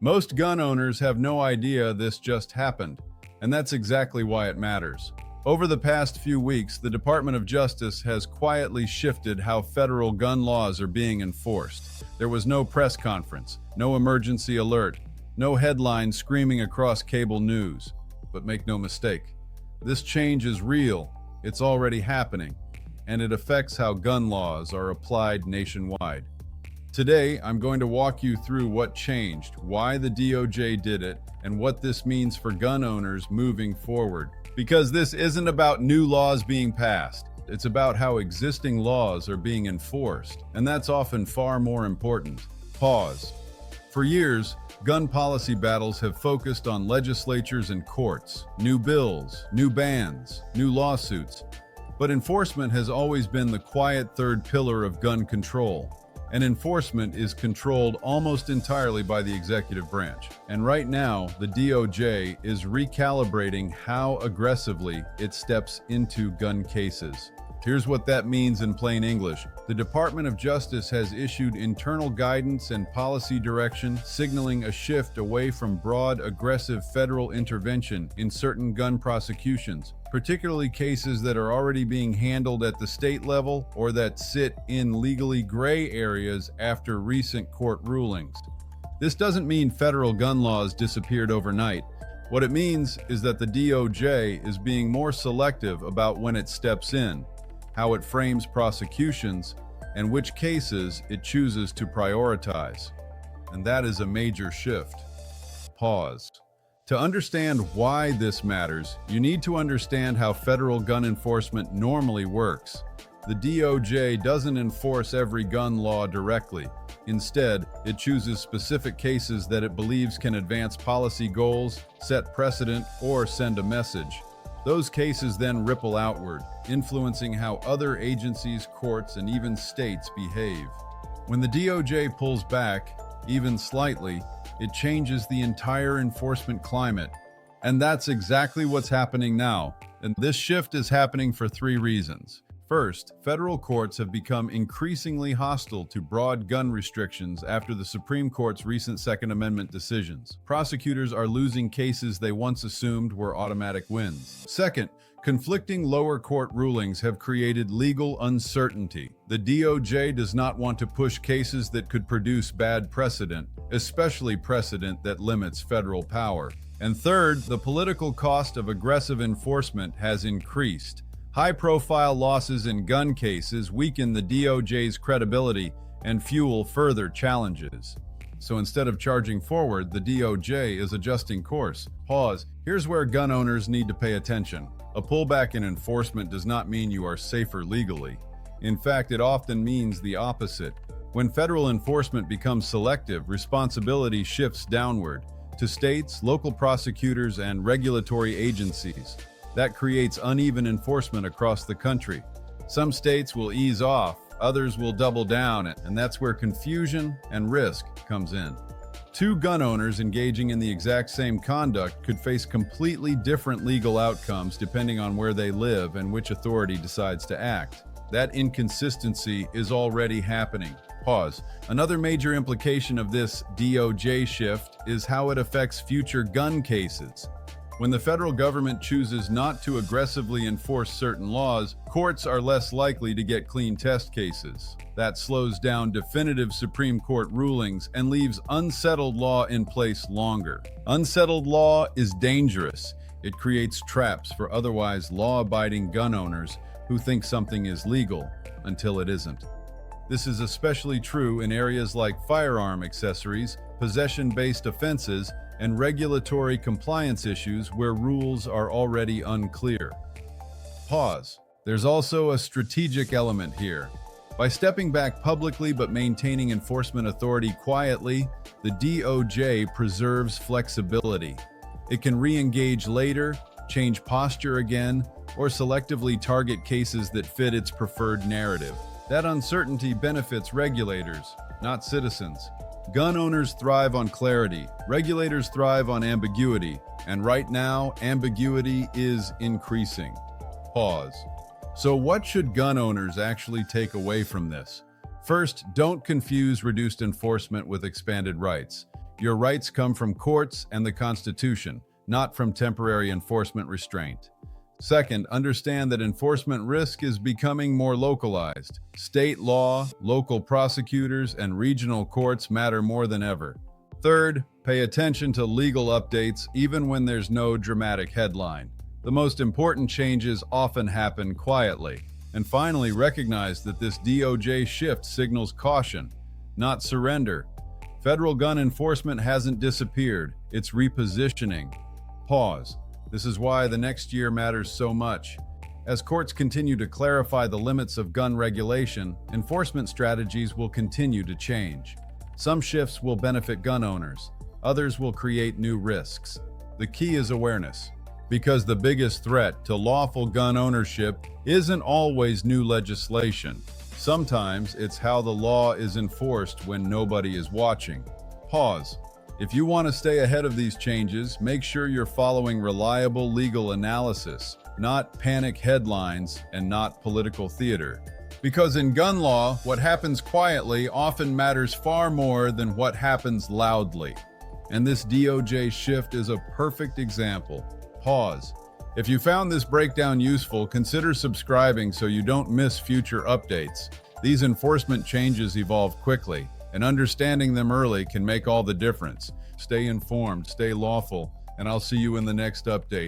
Most gun owners have no idea this just happened, and that's exactly why it matters. Over the past few weeks, the Department of Justice has quietly shifted how federal gun laws are being enforced. There was no press conference, no emergency alert, no headlines screaming across cable news. But make no mistake, this change is real, it's already happening, and it affects how gun laws are applied nationwide. Today, I'm going to walk you through what changed, why the DOJ did it, and what this means for gun owners moving forward. Because this isn't about new laws being passed, it's about how existing laws are being enforced, and that's often far more important. Pause. For years, gun policy battles have focused on legislatures and courts, new bills, new bans, new lawsuits. But enforcement has always been the quiet third pillar of gun control. And enforcement is controlled almost entirely by the executive branch. And right now, the DOJ is recalibrating how aggressively it steps into gun cases. Here's what that means in plain English. The Department of Justice has issued internal guidance and policy direction, signaling a shift away from broad, aggressive federal intervention in certain gun prosecutions, particularly cases that are already being handled at the state level or that sit in legally gray areas after recent court rulings. This doesn't mean federal gun laws disappeared overnight. What it means is that the DOJ is being more selective about when it steps in, how it frames prosecutions, and which cases it chooses to prioritize. And that is a major shift. Pause. To understand why this matters, you need to understand how federal gun enforcement normally works. The DOJ doesn't enforce every gun law directly. Instead, it chooses specific cases that it believes can advance policy goals, set precedent, or send a message. Those cases then ripple outward, influencing how other agencies, courts, and even states behave. When the DOJ pulls back, even slightly, it changes the entire enforcement climate. And that's exactly what's happening now. And this shift is happening for three reasons. First, federal courts have become increasingly hostile to broad gun restrictions after the Supreme Court's recent Second Amendment decisions. Prosecutors are losing cases they once assumed were automatic wins. Second, conflicting lower court rulings have created legal uncertainty. The DOJ does not want to push cases that could produce bad precedent, especially precedent that limits federal power. And third, the political cost of aggressive enforcement has increased. High-profile losses in gun cases weaken the DOJ's credibility and fuel further challenges. So instead of charging forward, the DOJ is adjusting course. Pause. Here's where gun owners need to pay attention. A pullback in enforcement does not mean you are safer legally. In fact, it often means the opposite. When federal enforcement becomes selective, responsibility shifts downward to states, local prosecutors, and regulatory agencies. That creates uneven enforcement across the country. Some states will ease off, others will double down, and that's where confusion and risk comes in. Two gun owners engaging in the exact same conduct could face completely different legal outcomes depending on where they live and which authority decides to act. That inconsistency is already happening. Pause. Another major implication of this DOJ shift is how it affects future gun cases. When the federal government chooses not to aggressively enforce certain laws, courts are less likely to get clean test cases. That slows down definitive Supreme Court rulings and leaves unsettled law in place longer. Unsettled law is dangerous. It creates traps for otherwise law-abiding gun owners who think something is legal until it isn't. This is especially true in areas like firearm accessories, possession-based offenses, and regulatory compliance issues where rules are already unclear. Pause. There's also a strategic element here. By stepping back publicly but maintaining enforcement authority quietly, the DOJ preserves flexibility. It can re-engage later, change posture again, or selectively target cases that fit its preferred narrative. That uncertainty benefits regulators, not citizens. Gun owners thrive on clarity, regulators thrive on ambiguity, and right now, ambiguity is increasing. Pause. So what should gun owners actually take away from this? First, don't confuse reduced enforcement with expanded rights. Your rights come from courts and the Constitution, not from temporary enforcement restraint. Second, understand that enforcement risk is becoming more localized. State law, local prosecutors, and regional courts matter more than ever. Third, pay attention to legal updates even when there's no dramatic headline. The most important changes often happen quietly. And finally, recognize that this DOJ shift signals caution, not surrender. Federal gun enforcement hasn't disappeared, it's repositioning. Pause. This is why the next year matters so much. As courts continue to clarify the limits of gun regulation, enforcement strategies will continue to change. Some shifts will benefit gun owners, others will create new risks. The key is awareness, because the biggest threat to lawful gun ownership isn't always new legislation. Sometimes it's how the law is enforced when nobody is watching. Pause. If you want to stay ahead of these changes, make sure you're following reliable legal analysis, not panic headlines and not political theater. Because in gun law, what happens quietly often matters far more than what happens loudly. And this DOJ shift is a perfect example. Pause. If you found this breakdown useful, consider subscribing so you don't miss future updates. These enforcement changes evolve quickly, and understanding them early can make all the difference. Stay informed, stay lawful, and I'll see you in the next update.